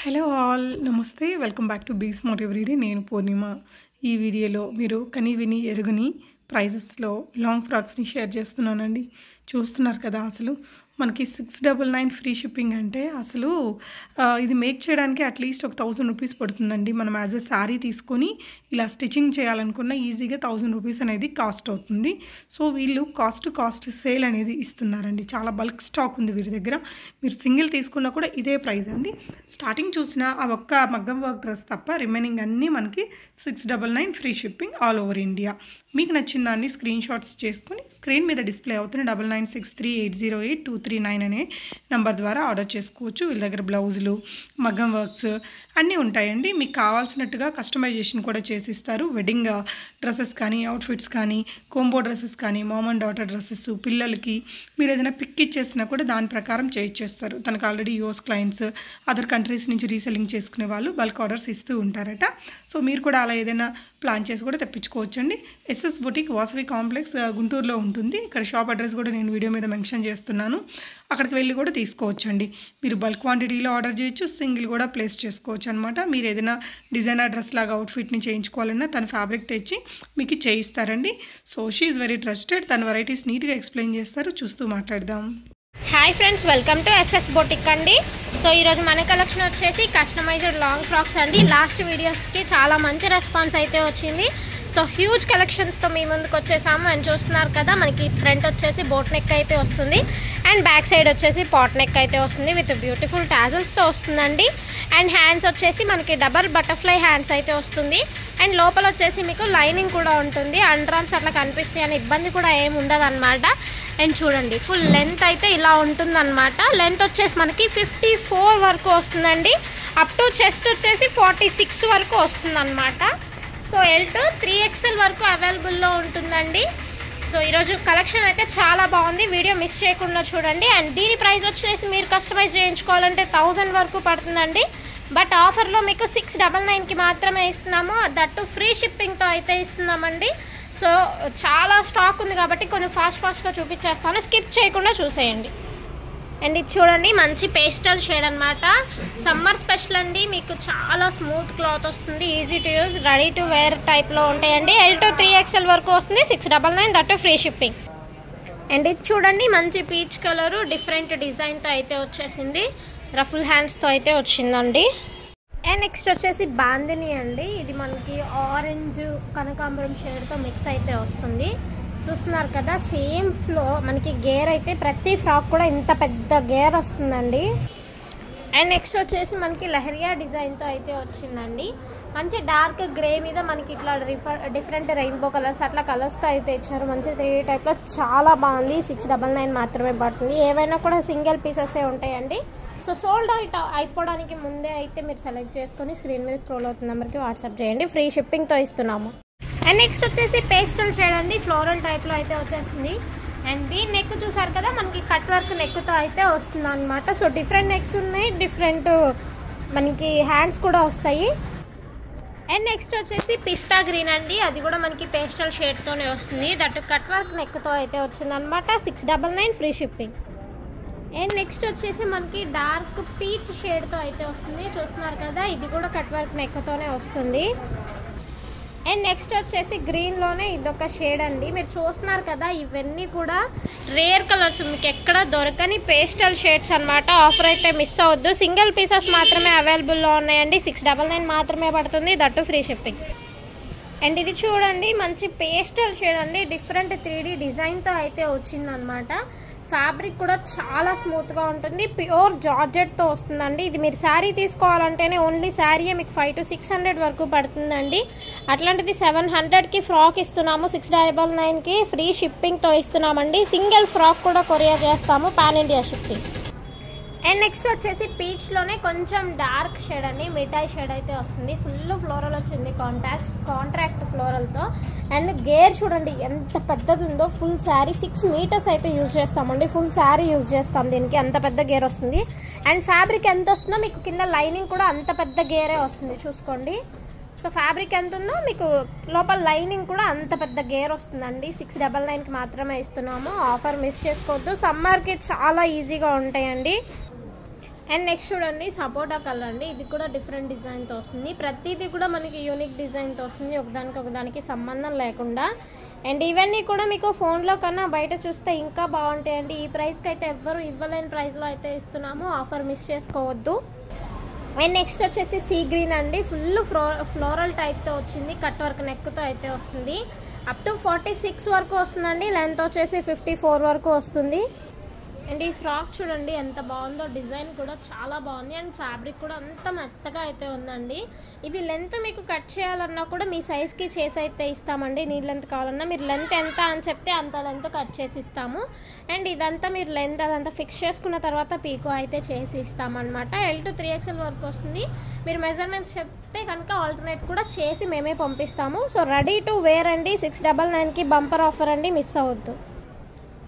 Hello all నమస్తే welcome back to బీస్ motive reading. నేను పూర్ణిమ. ఈ వీడియోలో మీరు కని విని ఎరుగని ప్రైజెస్లో లాంగ్ ఫ్రాక్స్ని షేర్ చేస్తున్నానండి. చూస్తున్నారు కదా, అసలు మనకి 699 ఫ్రీ షిప్పింగ్ అంటే అసలు ఇది మేక్ చేయడానికి అట్లీస్ట్ ఒక 1000 రూపీస్ పడుతుందండి. మనం యాజ్ ఎ శారీ తీసుకొని ఇలా స్టిచ్చింగ్ చేయాలనుకున్న ఈజీగా 1000 రూపీస్ అనేది కాస్ట్ అవుతుంది. సో వీళ్ళు కాస్ట్ సేల్ అనేది ఇస్తున్నారండి. చాలా బల్క్ స్టాక్ ఉంది వీరి దగ్గర. మీరు సింగిల్ తీసుకున్నా కూడా ఇదే ప్రైస్ అండి. స్టార్టింగ్ చూసిన ఆ ఒక్క మగ్గం వర్క్ డ్రెస్ తప్ప రిమైనింగ్ అన్నీ మనకి 699 free shipping all over India. మీకు నచ్చిన దాన్ని స్క్రీన్ షాట్స్ చేసుకొని స్క్రీన్ మీద డిస్ప్లే అవుతున్న 9963808239 అనే నెంబర్ ద్వారా ఆర్డర్ చేసుకోవచ్చు. వీళ్ళ దగ్గర బ్లౌజులు, మగ్గం వర్క్స్ అన్నీ ఉంటాయండి. మీకు కావాల్సినట్టుగా కస్టమైజేషన్ కూడా చేసిస్తారు. వెడ్డింగ్ డ్రెస్సెస్ కానీ, అవుట్ఫిట్స్ కానీ, కోంబో డ్రెస్సెస్ కానీ, మామ్ అండ్ డాటర్ డ్రెస్సెస్, పిల్లలకి మీరు ఏదైనా పిక్ ఇచ్చేసినా కూడా దాని ప్రకారం చేయించేస్తారు. తనకు already US clients, other countries నుంచి రీసెల్లింగ్ చేసుకునే వాళ్ళు బల్క్ ఆర్డర్స్ ఇస్తూ ఉంటారట. సో మీరు కూడా అలా ఏదైనా ప్లాన్ చేసి కూడా తెప్పించుకోవచ్చండి. ఎస్ఎస్ బుటిక్ వాసవి కాంప్లెక్స్ గుంటూరులో ఉంటుంది. ఇక్కడ షాప్ అడ్రస్ కూడా నేను వీడియో మీద మెన్షన్ చేస్తున్నాను. అక్కడికి వెళ్ళి కూడా తీసుకోవచ్చండి. మీరు బల్క్ క్వాంటిటీలో ఆర్డర్ చేయొచ్చు, సింగిల్ కూడా ప్లేస్ చేసుకోవచ్చు అనమాట. మీరు ఏదైనా డిజైనర్ డ్రెస్ లాగా అవుట్ఫిట్ని చేయించుకోవాలన్నా తన ఫ్యాబ్రిక్ తెచ్చి మీకు చేయిస్తారండి. So she is very trusted. తన వెరైటీస్ నీట్గా ఎక్స్ప్లెయిన్ చేస్తారు. చూస్తూ మాట్లాడదాం. Hi friends, welcome to S S boutique అండి. సో ఈరోజు మన కలెక్షన్ వచ్చేసి కస్టమైజ్డ్ లాంగ్ ఫ్రాక్స్ అండి. లాస్ట్ వీడియోస్కి చాలా మంచి రెస్పాన్స్ అయితే వచ్చింది. సో హ్యూజ్ కలెక్షన్తో మీ ముందుకు వచ్చేసాము. అండ్ చూస్తున్నారు కదా, మనకి ఫ్రంట్ వచ్చేసి బోట్ నెక్ అయితే వస్తుంది అండ్ బ్యాక్ సైడ్ వచ్చేసి పాట్ నెక్ అయితే వస్తుంది విత్ బ్యూటిఫుల్ టాజల్స్తో వస్తుందండి. అండ్ హ్యాండ్స్ వచ్చేసి మనకి డబల్ బటర్ఫ్లై హ్యాండ్స్ అయితే వస్తుంది. అండ్ లోపల వచ్చేసి మీకు లైనింగ్ కూడా ఉంటుంది. అండర్ ఆర్మ్స్ అట్లా కనిపిస్తాయి అనే ఇబ్బంది కూడా ఏమి ఉండదు అనమాట. అండ్ చూడండి, ఫుల్ లెంత్ అయితే ఇలా ఉంటుందన్నమాట. లెంత్ వచ్చేసి మనకి 54 వరకు వస్తుందండి. అప్ టు చెస్ట్ వచ్చేసి 46 వరకు వస్తుందన్నమాట. సో L2 3XL వరకు అవైలబుల్లో ఉంటుందండి. సో ఈరోజు కలెక్షన్ అయితే చాలా బాగుంది. వీడియో మిస్ చేయకుండా చూడండి. అండ్ దీని ప్రైస్ వచ్చేసి మీరు కస్టమైజ్ చేయించుకోవాలంటే 1000 వరకు పడుతుందండి. బట్ ఆఫర్లో మీకు 699కి మాత్రమే ఇస్తున్నాము. దట్టు ఫ్రీ షిప్పింగ్తో అయితే ఇస్తున్నామండి. సో చాలా స్టాక్ ఉంది కాబట్టి కొంచెం ఫాస్ట్గా చూపించేస్తాను. స్కిప్ చేయకుండా చూసేయండి. అండ్ ఇది చూడండి, మంచి పేస్టల్ షేడ్ అనమాట. సమ్మర్ స్పెషల్ అండి. మీకు చాలా స్మూత్ క్లాత్ వస్తుంది. Easy to use, ready to wear టైప్లో ఉంటాయండి. L2 3XL వరకు వస్తుంది. 699 దట్టు ఫ్రీ షిప్పింగ్. అండ్ ఇది చూడండి, మంచి పీచ్ కలరు డిఫరెంట్ డిజైన్తో అయితే వచ్చేసింది. రఫుల్ హ్యాండ్స్తో అయితే వచ్చిందండి. అండ్ నెక్స్ట్ వచ్చేసి బాందిని అండి. ఇది మనకి ఆరెంజ్ కనకాంబరం షేడ్తో మిక్స్ అయితే వస్తుంది. చూస్తున్నారు కదా, సేమ్ ఫ్లో మనకి గేర్ అయితే ప్రతి ఫ్రాక్ కూడా ఇంత పెద్ద గేర్ వస్తుందండి. అండ్ నెక్స్ట్ వచ్చేసి మనకి లహరియా డిజైన్తో అయితే వచ్చిందండి. మంచి డార్క్ గ్రే మీద మనకి ఇట్లా డిఫరెంట్ రెయిన్బో కలర్స్ అట్లా కలర్స్తో అయితే ఇచ్చారు. మంచి 3D టైప్లో చాలా బాగుంది. 699 మాత్రమే పడుతుంది. ఏవైనా కూడా సింగిల్ పీసెసే ఉంటాయండి. సో సోల్డ్ అవుట్ అయిపోవడానికి ముందే అయితే మీరు సెలెక్ట్ చేసుకొని స్క్రీన్ మీద స్క్రోల్ అవుతున్న నెంబర్కి వాట్సాప్ చేయండి. ఫ్రీ షిప్పింగ్తో ఇస్తున్నాము. అండ్ నెక్స్ట్ వచ్చేసి పేస్టల్ షేడ్ అండి. ఫ్లోరల్ టైప్లో అయితే వచ్చేసింది. అండ్ దీని నెక్ చూసారు కదా, మనకి కట్ వర్క్ నెక్తో అయితే వస్తుంది అనమాట. సో డిఫరెంట్ నెక్స్ ఉన్నాయి, డిఫరెంట్ మనకి హ్యాండ్స్ కూడా వస్తాయి. అండ్ నెక్స్ట్ వచ్చేసి పిస్తా గ్రీన్ అండి. అది కూడా మనకి పేస్టల్ షేడ్తోనే వస్తుంది. దట్ కట్ వర్క్ నెక్తో అయితే వచ్చింది అనమాట. 699 ఫ్రీ షిప్పింగ్. అండ్ నెక్స్ట్ వచ్చేసి మనకి డార్క్ పీచ్ షేడ్తో అయితే వస్తుంది. చూస్తున్నారు కదా, ఇది కూడా కట్ వర్క్ నెక్తోనే వస్తుంది. అండ్ నెక్స్ట్ వచ్చేసి గ్రీన్లోనే ఇదొక షేడ్ అండి. మీరు చూస్తున్నారు కదా, ఇవన్నీ కూడా రేర్ కలర్స్, మీకు ఎక్కడ దొరకని పేస్టల్ షేడ్స్ అనమాట. ఆఫర్ అయితే మిస్ అవ్వద్దు. సింగిల్ పీసెస్ మాత్రమే అవైలబుల్లో ఉన్నాయండి. 699 మాత్రమే పడుతుంది. That free shipping. అండ్ ఇది చూడండి, మంచి పేస్టల్ షేడ్ అండి. డిఫరెంట్ 3D డిజైన్తో అయితే వచ్చిందనమాట. ఫ్యాబ్రిక్ కూడా చాలా స్మూత్గా ఉంటుంది. ప్యూర్ జార్జెట్తో వస్తుందండి. ఇది మీరు శారీ తీసుకోవాలంటేనే ఓన్లీ శారీయే మీకు 500 to 600 వరకు పడుతుందండి. అట్లాంటిది 700కి ఫ్రాక్ ఇస్తున్నాము. 699కి ఫ్రీ షిప్పింగ్తో ఇస్తున్నామండి. సింగిల్ ఫ్రాక్ కూడా కొరియర్ చేస్తాము, pan India shipping. And next వచ్చేసి పీచ్లోనే కొంచెం డార్క్ షేడ్ అండి. మిఠాయి షేడ్ అయితే వస్తుంది. ఫుల్ ఫ్లోరల్ వచ్చింది, కాంట్రాక్ట్ ఫ్లోరల్తో. అండ్ గేర్ చూడండి ఎంత పెద్దది ఉందో. ఫుల్ శారీ 6 మీటర్స్ అయితే యూజ్ చేస్తామండి. ఫుల్ శారీ యూజ్ చేస్తాం దీనికి, అంత పెద్ద గేర్ వస్తుంది. అండ్ ఫ్యాబ్రిక్ ఎంత వస్తుందో మీకు కింద లైనింగ్ కూడా అంత పెద్ద గేరే వస్తుంది, చూసుకోండి. సో ఫ్యాబ్రిక్ ఎంత ఉందో మీకు లోపల లైనింగ్ కూడా అంత పెద్ద గేర్ వస్తుందండి. 699కి మాత్రమే ఇస్తున్నాము. ఆఫర్ మిస్ చేసుకోవద్దు. సమ్మర్కి చాలా ఈజీగా ఉంటాయండి. అండ్ నెక్స్ట్ చూడండి సపోటా కలర్ అండి. ఇది కూడా డిఫరెంట్ డిజైన్తో వస్తుంది. ప్రతిదీ కూడా మనకి యూనిక్ డిజైన్తో వస్తుంది, ఒకదానికి సంబంధం లేకుండా. అండ్ ఇవన్నీ కూడా మీకు ఫోన్లో కన్నా బయట చూస్తే ఇంకా బాగుంటాయండి. ఈ ప్రైస్కి అయితే ఎవ్వరు ఇవ్వలేని ప్రైస్లో అయితే ఇస్తున్నాము. ఆఫర్ మిస్ చేసుకోవద్దు. అండ్ నెక్స్ట్ వచ్చేసి సీ గ్రీన్ అండి. ఫుల్ ఫ్లోరల్ టైప్తో వచ్చింది, కట్ వర్క్ నెక్తో అయితే వస్తుంది. అప్ టు 46 వరకు వస్తుందండి. లెంత్ వచ్చేసి 54 వరకు వస్తుంది. అండ్ ఈ ఫ్రాక్ చూడండి ఎంత బాగుందో, డిజైన్ కూడా చాలా బాగుంది. అండ్ ఫ్యాబ్రిక్ కూడా అంత మెత్తగా అయితే ఉందండి. ఇవి లెంత్ మీకు కట్ చేయాలన్నా కూడా మీ సైజ్కి చేసి అయితే ఇస్తామండి. నీ లెంత్ కావాలన్నా మీరు లెంత్ ఎంత అని చెప్తే అంత లెంత్ కట్ చేసి ఇస్తాము. అండ్ ఇదంతా మీరు లెంత్ అదంతా ఫిక్స్ చేసుకున్న తర్వాత పీకో అయితే చేసి ఇస్తామన్నమాట. L to 3XL వరకు వస్తుంది. మీరు మెజర్మెంట్స్ చెప్తే కనుక ఆల్టర్నేట్ కూడా చేసి మేమే పంపిస్తాము. సో రెడీ టు వేర్ అండి. 699కి బంపర్ ఆఫర్ అండి, మిస్ అవ్వద్దు.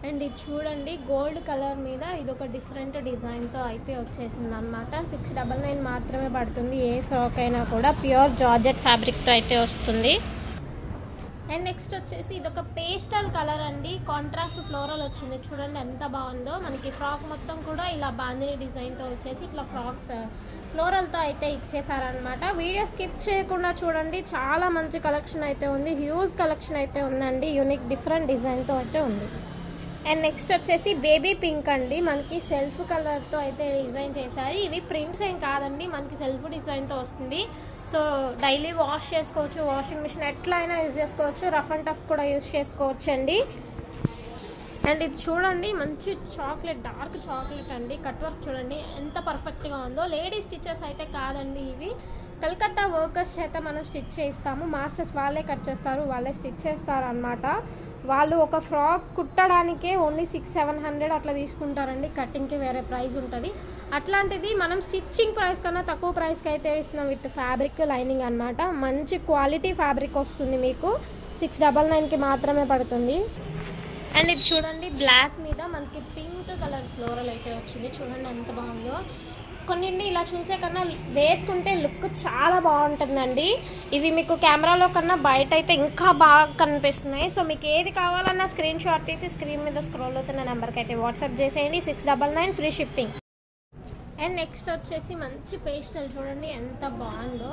అండ్ ఇది చూడండి గోల్డ్ కలర్ మీద ఇదొక డిఫరెంట్ డిజైన్తో అయితే వచ్చేసింది అనమాట. 699 మాత్రమే పడుతుంది. ఏ ఫ్రాక్ అయినా కూడా ప్యూర్ జార్జెట్ ఫ్యాబ్రిక్తో అయితే వస్తుంది. అండ్ నెక్స్ట్ వచ్చేసి ఇదొక పేస్టల్ కలర్ అండి. కాంట్రాస్ట్ ఫ్లోరల్ వచ్చింది, చూడండి ఎంత బాగుందో. మనకి ఫ్రాక్ మొత్తం కూడా ఇలా బాందిని డిజైన్తో వచ్చేసి ఇట్లా ఫ్రాక్స్ ఫ్లోరల్తో అయితే ఇచ్చేసారనమాట. వీడియో స్కిప్ చేయకుండా చూడండి, చాలా మంచి కలెక్షన్ అయితే ఉంది. హ్యూజ్ కలెక్షన్ అయితే ఉందండి. యూనిక్ డిఫరెంట్ డిజైన్తో అయితే ఉంది. అండ్ నెక్స్ట్ వచ్చేసి బేబీ పింక్ అండి. మనకి సెల్ఫ్ కలర్తో అయితే డిజైన్ చేశారు. ఇవి ప్రింట్స్ ఏం కాదండి, మనకి సెల్ఫ్ డిజైన్తో వస్తుంది. సో డైలీ వాష్ చేసుకోవచ్చు, వాషింగ్ మిషన్ ఎట్లా అయినా యూజ్ చేసుకోవచ్చు, రఫ్ అండ్ టఫ్ కూడా యూజ్ చేసుకోవచ్చు అండి. అండ్ ఇది చూడండి మంచి చాక్లెట్, డార్క్ చాక్లెట్ అండి. కట్ వర్క్ చూడండి ఎంత పర్ఫెక్ట్గా ఉందో. లేడీ స్టిచెస్ అయితే కాదండి, ఇవి కలకత్తా వర్కర్స్ చేత మనం స్టిచ్ చేయిస్తాము. మాస్టర్స్ వాళ్ళే కట్ చేస్తారు, వాళ్ళే స్టిచ్ చేస్తారు అనమాట. వాళ్ళు ఒక ఫ్రాక్ కుట్టడానికే ఓన్లీ 600-700 అట్లా తీసుకుంటారండి. కటింగ్కి వేరే ప్రైస్ ఉంటుంది. అట్లాంటిది మనం స్టిచ్చింగ్ ప్రైస్ కన్నా తక్కువ ప్రైస్కి అయితే ఇస్తున్నాం, విత్ ఫ్యాబ్రిక్ లైనింగ్ అనమాట. మంచి క్వాలిటీ ఫ్యాబ్రిక్ వస్తుంది మీకు. 699కి మాత్రమే పడుతుంది. అండ్ ఇది చూడండి బ్లాక్ మీద మనకి పింక్ కలర్ ఫ్లోరల్ అయితే వచ్చింది, చూడండి ఎంత బాగుందో. కొన్నింటి ఇలా చూసే కన్నా వేసుకుంటే లుక్ చాలా బాగుంటుందండి. ఇవి మీకు కెమెరాలో కన్నా బయట అయితే ఇంకా బాగా కనిపిస్తున్నాయి. సో మీకు ఏది కావాలన్నా స్క్రీన్ షాట్ తీసి స్క్రీన్ మీద స్క్రోల్ అవుతున్న నెంబర్కి అయితే వాట్సాప్ చేసేయండి. 699 ఫ్రీ షిప్పింగ్. అండ్ నెక్స్ట్ వచ్చేసి మంచి పేస్టల్ చూడండి ఎంత బాగుందో.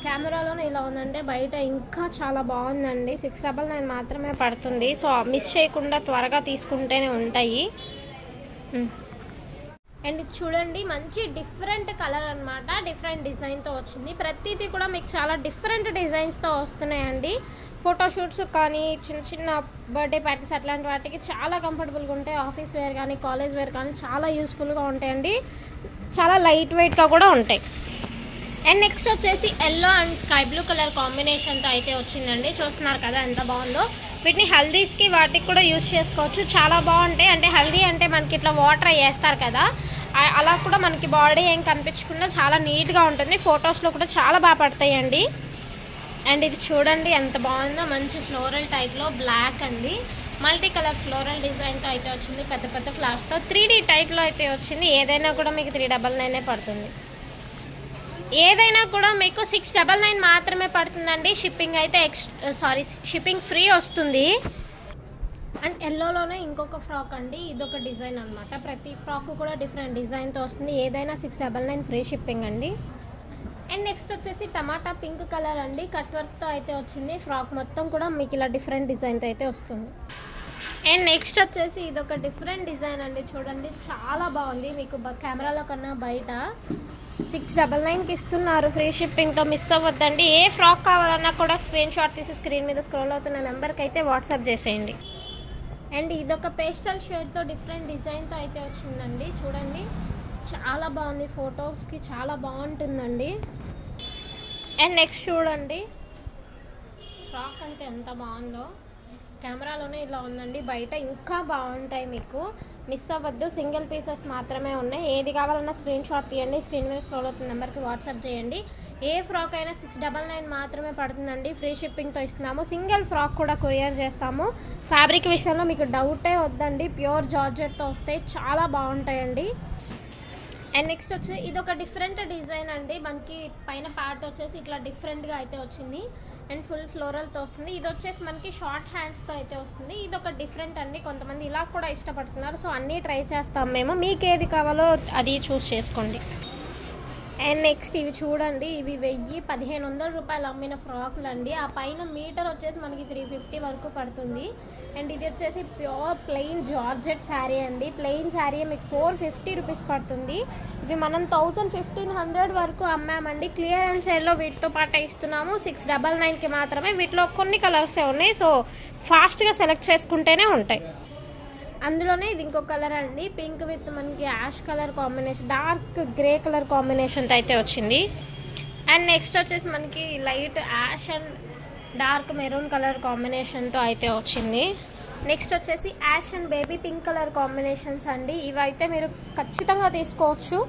కెమెరాలోనే ఇలా ఉందంటే బయట ఇంకా చాలా బాగుందండి. 699 మాత్రమే పడుతుంది. సో మిస్ చేయకుండా త్వరగా తీసుకుంటేనే ఉంటాయి. అండ్ ఇది చూడండి మంచి డిఫరెంట్ కలర్ అనమాట, డిఫరెంట్ డిజైన్తో వచ్చింది. ప్రతిదీ కూడా మీకు చాలా డిఫరెంట్ డిజైన్స్తో వస్తున్నాయండి. ఫోటోషూట్స్ కానీ చిన్న చిన్న బర్త్డే పార్టీస్ అట్లాంటి వాటికి చాలా కంఫర్టబుల్గా ఉంటాయి. ఆఫీస్ వేర్ కానీ కాలేజ్ వేర్ కానీ చాలా యూస్ఫుల్గా ఉంటాయండి. చాలా లైట్ వెయిట్గా కూడా ఉంటాయి. అండ్ నెక్స్ట్ వచ్చేసి yellow and sky blue colour కాంబినేషన్తో అయితే వచ్చిందండి. చూస్తున్నారు కదా ఎంత బాగుందో. వీటిని హల్దీస్కి వాటికి కూడా యూజ్ చేసుకోవచ్చు, చాలా బాగుంటాయి. అంటే హల్దీ అంటే మనకి ఇట్లా వాటర్ వేస్తారు కదా, అలా కూడా మనకి బాడీ ఏం కనిపించకుండా చాలా నీట్గా ఉంటుంది. ఫొటోస్లో కూడా చాలా బాగా పడతాయండి. అండ్ ఇది చూడండి ఎంత బాగుందో, మంచి ఫ్లోరల్ టైప్లో బ్లాక్ అండి. మల్టీ కలర్ ఫ్లోరల్ డిజైన్తో అయితే వచ్చింది, పెద్ద పెద్ద ఫ్లవర్స్తో 3D టైప్లో అయితే వచ్చింది. ఏదైనా కూడా మీకు 399 పడుతుంది. ఏదైనా కూడా మీకు 699 మాత్రమే పడుతుందండి. షిప్పింగ్ అయితే షిప్పింగ్ ఫ్రీ వస్తుంది. అండ్ ఎల్లోలోనే ఇంకొక ఫ్రాక్ అండి, ఇదొక డిజైన్ అనమాట. ప్రతి ఫ్రాక్ కూడా డిఫరెంట్ డిజైన్తో వస్తుంది. ఏదైనా 699 ఫ్రీ షిప్పింగ్ అండి. అండ్ నెక్స్ట్ వచ్చేసి టమాటా పింక్ కలర్ అండి, కట్ వర్క్తో అయితే వచ్చింది. ఫ్రాక్ మొత్తం కూడా మీకు ఇలా డిఫరెంట్ డిజైన్తో అయితే వస్తుంది. అండ్ నెక్స్ట్ వచ్చేసి ఇదొక డిఫరెంట్ డిజైన్ అండి, చూడండి చాలా బాగుంది. మీకు కెమెరాలో కన్నా బయట 699కి ఇస్తున్నారు ఫ్రీ షిప్పింగ్తో, మిస్ అవ్వద్దండి. ఏ ఫ్రాక్ కావాలన్నా కూడా స్క్రీన్ షాట్ తీసి స్క్రీన్ మీద స్క్రోల్ అవుతున్న నెంబర్కి అయితే వాట్సాప్ చేసేయండి. అండ్ ఇదొక పేస్టల్ షేడ్తో డిఫరెంట్ డిజైన్తో అయితే వచ్చిందండి, చూడండి చాలా బాగుంది. ఫొటోస్కి చాలా బాగుంటుందండి. అండ్ నెక్స్ట్ చూడండి ఫ్రాక్ అంటే ఎంత బాగుందో. కెమెరాలోనే ఇలా ఉందండి, బయట ఇంకా బాగుంటాయి. మీకు మిస్ అవ్వద్దు, సింగిల్ పీసెస్ మాత్రమే ఉన్నాయి. ఏది కావాలన్నా స్క్రీన్ షాట్ తీయండి, స్క్రీన్ మీద స్క్రోల్ అవుతున్న నెంబర్కి వాట్సాప్ చేయండి. ఏ ఫ్రాక్ అయినా 699 మాత్రమే పడుతుందండి, ఫ్రీ షిప్పింగ్తో ఇస్తున్నాము. సింగిల్ ఫ్రాక్ కూడా కొరియర్ చేస్తాము. ఫ్యాబ్రిక్ విషయంలో మీకు డౌటే వద్దండి, ప్యూర్ జార్జెట్తో వస్తాయి, చాలా బాగుంటాయండి. అండ్ నెక్స్ట్ వచ్చి ఇదొక డిఫరెంట్ డిజైన్ అండి. మనకి పైన పార్ట్ వచ్చేసి ఇట్లా డిఫరెంట్గా అయితే వచ్చింది. అండ్ ఫుల్ ఫ్లోరల్తో వస్తుంది. ఇది వచ్చేసి మనకి షార్ట్ హ్యాండ్స్తో అయితే వస్తుంది. ఇది ఒక డిఫరెంట్ అండి, కొంతమంది ఇలా కూడా ఇష్టపడుతున్నారు. సో అన్నీ ట్రై చేస్తాం మేము, మీకు ఏది కావాలో అది చూస్ చేసుకోండి. అండ్ నెక్స్ట్ ఇవి చూడండి, ఇవి 1000-1500 రూపాయలు అమ్మిన ఫ్రాక్లు అండి. ఆ పైన మీటర్ వచ్చేసి మనకి 350 వరకు పడుతుంది. అండ్ ఇది వచ్చేసి ప్యూర్ ప్లెయిన్ జార్జెట్ శారీ అండి. ప్లెయిన్ శారీ మీకు 450 రూపీస్ పడుతుంది. ఇవి మనం 1000-1500 వరకు అమ్మామండి. క్లియరెన్స్ సేల్లో వీటితో పాటు ఇస్తున్నాము. 699కి మాత్రమే. వీటిలో కొన్ని కలర్సే ఉన్నాయి, సో ఫాస్ట్గా సెలెక్ట్ చేసుకుంటేనే ఉంటాయి. అందులోనే ఇది ఇంకో కలర్ అండి, పింక్ విత్ మనకి ash colour combination, dark grey colour కాంబినేషన్తో అయితే వచ్చింది. అండ్ నెక్స్ట్ వచ్చేసి మనకి light ash and dark maroon colour కాంబినేషన్తో అయితే వచ్చింది. నెక్స్ట్ వచ్చేసి ash and baby pink colour combinations అండి. ఇవైతే మీరు ఖచ్చితంగా తీసుకోవచ్చు